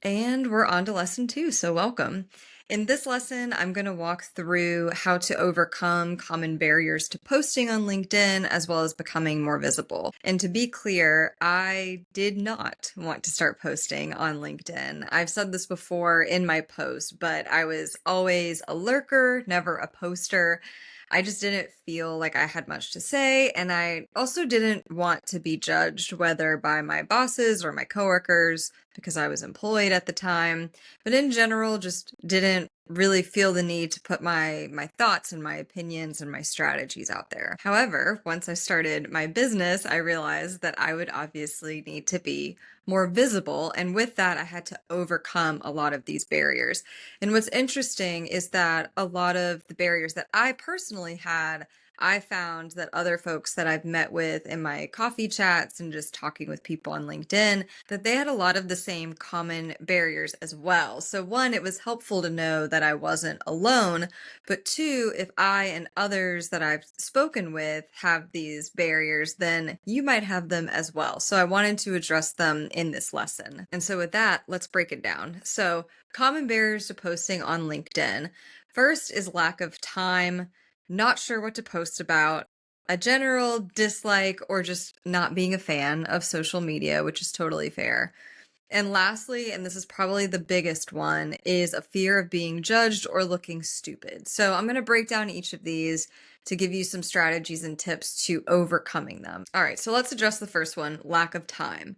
And we're on to lesson two, so welcome. In this lesson, I'm going to walk through how to overcome common barriers to posting on LinkedIn as well as becoming more visible. And to be clear, I did not want to start posting on LinkedIn. I've said this before in my post, but I was always a lurker, never a poster. I just didn't feel like I had much to say, and I also didn't want to be judged, whether by my bosses or my coworkers, because I was employed at the time, but in general, just didn't really feel the need to put my thoughts and my opinions and my strategies out there. However, once I started my business, I realized that I would obviously need to be more visible, and with that, I had to overcome a lot of these barriers. And what's interesting is that a lot of the barriers that I personally had, I found that other folks that I've met with in my coffee chats and just talking with people on LinkedIn, that they had a lot of the same common barriers as well. So, one, it was helpful to know that I wasn't alone. But two, if I and others that I've spoken with have these barriers, then you might have them as well. So, I wanted to address them in this lesson. And so, with that, let's break it down. So, common barriers to posting on LinkedIn. First is lack of time, not sure what to post about, a general dislike, or just not being a fan of social media, which is totally fair. And lastly, and this is probably the biggest one, is a fear of being judged or looking stupid. So I'm going to break down each of these to give you some strategies and tips to overcoming them. All right, so let's address the first one, lack of time.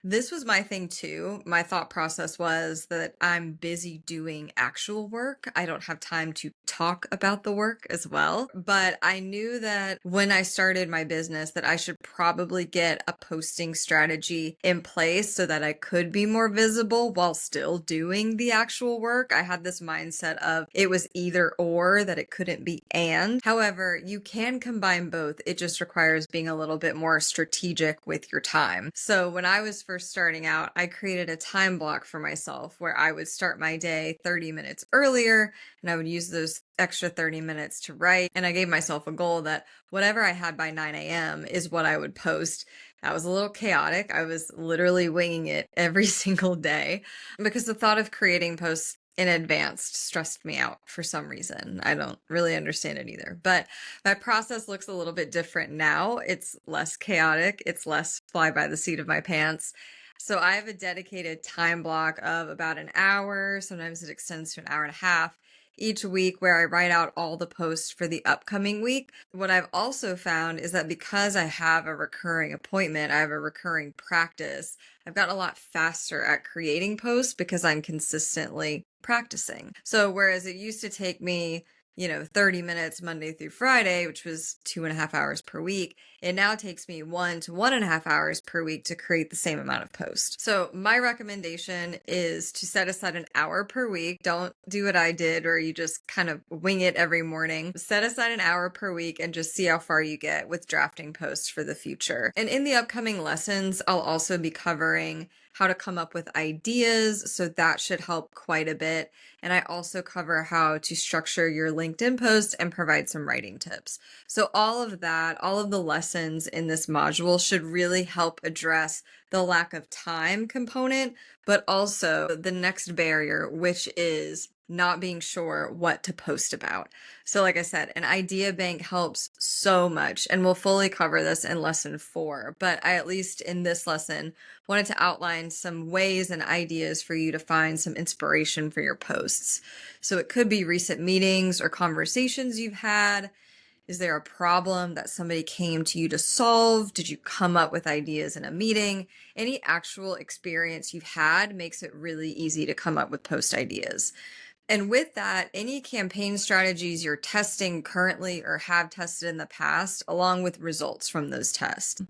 This was my thing too. My thought process was that I'm busy doing actual work. I don't have time to talk about the work as well. But I knew that when I started my business that I should probably get a posting strategy in place so that I could be more visible while still doing the actual work. I had this mindset of it was either or, that it couldn't be and. However, you can combine both. It just requires being a little bit more strategic with your time. So when I was first starting out, I created a time block for myself where I would start my day 30 minutes earlier and I would use those extra 30 minutes to write. And I gave myself a goal that whatever I had by 9 a.m. is what I would post. That was a little chaotic. I was literally winging it every single day because the thought of creating posts in advance stressed me out for some reason. I don't really understand it either. But my process looks a little bit different now. It's less chaotic, it's less fly by the seat of my pants. So I have a dedicated time block of about an hour. Sometimes it extends to an hour and a half each week where I write out all the posts for the upcoming week. What I've also found is that because I have a recurring appointment, I have a recurring practice, I've gotten a lot faster at creating posts because I'm consistently practicing. So whereas it used to take me 30 minutes Monday through Friday, which was 2.5 hours per week, it now takes me 1 to 1.5 hours per week to create the same amount of posts. So my recommendation is to set aside an hour per week. Don't do what I did where you just kind of wing it every morning. Set aside an hour per week and just see how far you get with drafting posts for the future. And in the upcoming lessons, I'll also be covering how to come up with ideas, so that should help quite a bit. And I also cover how to structure your LinkedIn post and provide some writing tips. So all of that, all of the lessons in this module should really help address the lack of time component, but also the next barrier, which is not being sure what to post about. So like I said, an idea bank helps so much, and we'll fully cover this in lesson 4, but I, at least in this lesson, wanted to outline some ways and ideas for you to find some inspiration for your posts. So it could be recent meetings or conversations you've had. Is there a problem that somebody came to you to solve? Did you come up with ideas in a meeting? Any actual experience you've had makes it really easy to come up with post ideas. And with that, any campaign strategies you're testing currently or have tested in the past, along with results from those tests.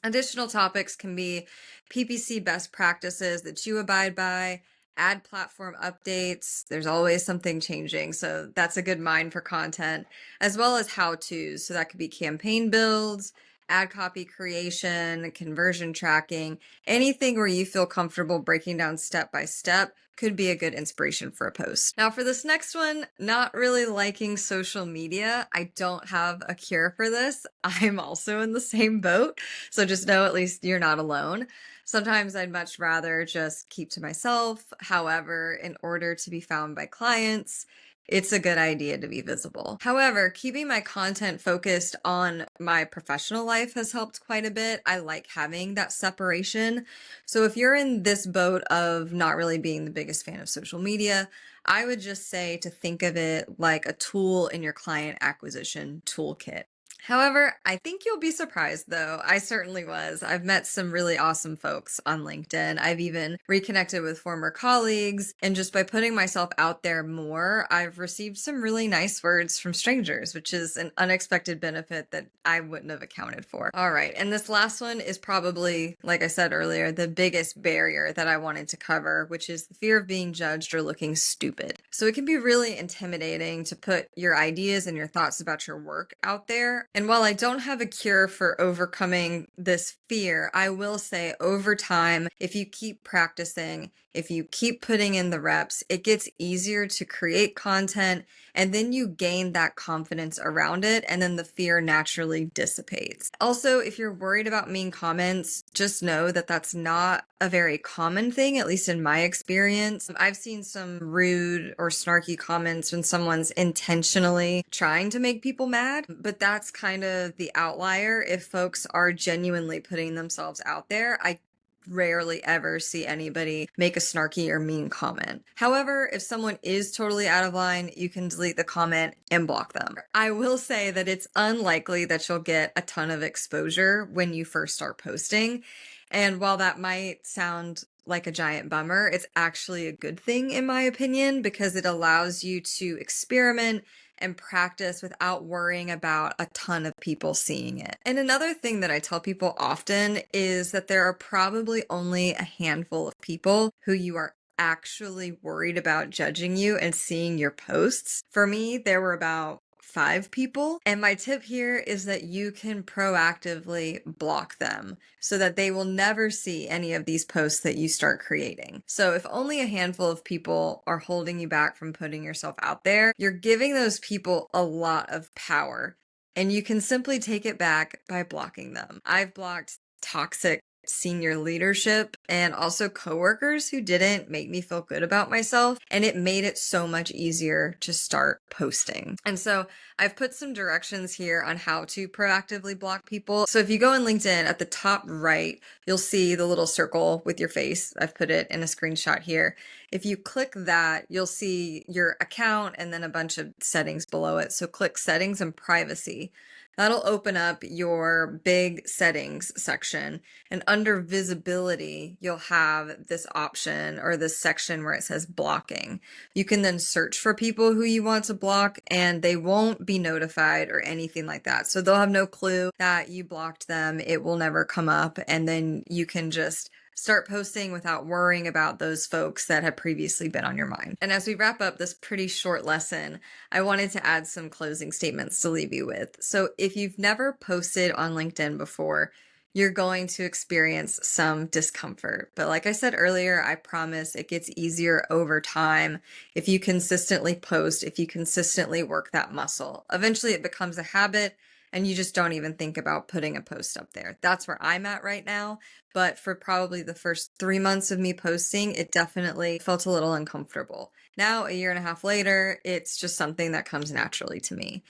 Additional topics can be PPC best practices that you abide by, ad platform updates. There's always something changing, so that's a good mind for content, as well as how-tos. So that could be campaign builds, ad copy creation, conversion tracking, anything where you feel comfortable breaking down step by step could be a good inspiration for a post. Now, for this next one, not really liking social media. I don't have a cure for this. I'm also in the same boat. So just know at least you're not alone. Sometimes I'd much rather just keep to myself. However, in order to be found by clients, it's a good idea to be visible. However, keeping my content focused on my professional life has helped quite a bit. I like having that separation. So if you're in this boat of not really being the biggest fan of social media, I would just say to think of it like a tool in your client acquisition toolkit. However, I think you'll be surprised though. I certainly was. I've met some really awesome folks on LinkedIn. I've even reconnected with former colleagues. And just by putting myself out there more, I've received some really nice words from strangers, which is an unexpected benefit that I wouldn't have accounted for. All right. And this last one is probably, like I said earlier, the biggest barrier that I wanted to cover, which is the fear of being judged or looking stupid. So it can be really intimidating to put your ideas and your thoughts about your work out there. And while I don't have a cure for overcoming this fear, I will say over time, if you keep practicing, if you keep putting in the reps, it gets easier to create content and then you gain that confidence around it and then the fear naturally dissipates. Also, if you're worried about mean comments, just know that that's not a very common thing, at least in my experience. I've seen some rude or snarky comments when someone's intentionally trying to make people mad, but that's kind of the outlier. If folks are genuinely putting themselves out there, I rarely ever see anybody make a snarky or mean comment. However, if someone is totally out of line, you can delete the comment and block them. I will say that it's unlikely that you'll get a ton of exposure when you first start posting. And while that might sound like a giant bummer, it's actually a good thing in my opinion, because it allows you to experiment and practice without worrying about a ton of people seeing it. And another thing that I tell people often is that there are probably only a handful of people who you are actually worried about judging you and seeing your posts. For me, there were about 5 people. And my tip here is that you can proactively block them so that they will never see any of these posts that you start creating. So if only a handful of people are holding you back from putting yourself out there, you're giving those people a lot of power. And you can simply take it back by blocking them. I've blocked toxic senior leadership and also coworkers who didn't make me feel good about myself, and it made it so much easier to start posting. And so I've put some directions here on how to proactively block people. So if you go on LinkedIn, at the top right, you'll see the little circle with your face. I've put it in a screenshot here. If you click that, you'll see your account and then a bunch of settings below it. So click settings and privacy. That'll open up your big settings section. And under visibility, you'll have this option or this section where it says blocking. You can then search for people who you want to block and they won't be notified or anything like that. So they'll have no clue that you blocked them. It will never come up. And then you can just start posting without worrying about those folks that had previously been on your mind. And as we wrap up this pretty short lesson, I wanted to add some closing statements to leave you with. So if you've never posted on LinkedIn before, you're going to experience some discomfort. But like I said earlier, I promise it gets easier over time if you consistently post, if you consistently work that muscle. Eventually it becomes a habit and you just don't even think about putting a post up there. That's where I'm at right now. But for probably the first 3 months of me posting, it definitely felt a little uncomfortable. Now, a year and a half later, it's just something that comes naturally to me.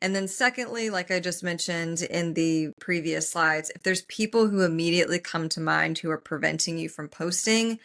And then secondly, like I just mentioned in the previous slides, if there's people who immediately come to mind who are preventing you from posting,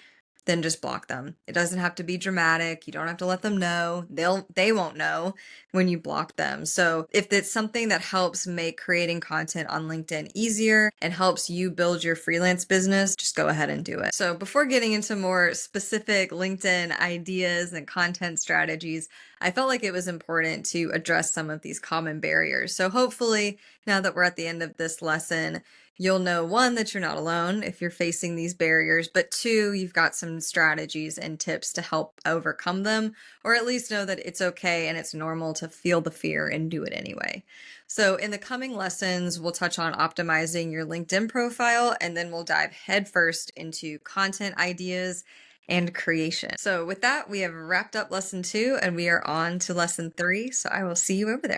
then just block them. It doesn't have to be dramatic. You don't have to let them know. They won't know when you block them. So if it's something that helps make creating content on LinkedIn easier and helps you build your freelance business, just go ahead and do it. So before getting into more specific LinkedIn ideas and content strategies, I felt like it was important to address some of these common barriers. So hopefully now that we're at the end of this lesson, You'll know one, that you're not alone if you're facing these barriers, but two, you've got some strategies and tips to help overcome them, or at least know that it's okay and it's normal to feel the fear and do it anyway. So, in the coming lessons, we'll touch on optimizing your LinkedIn profile, and then we'll dive headfirst into content ideas and creation. So, with that, we have wrapped up lesson 2 and we are on to lesson 3. So, I will see you over there.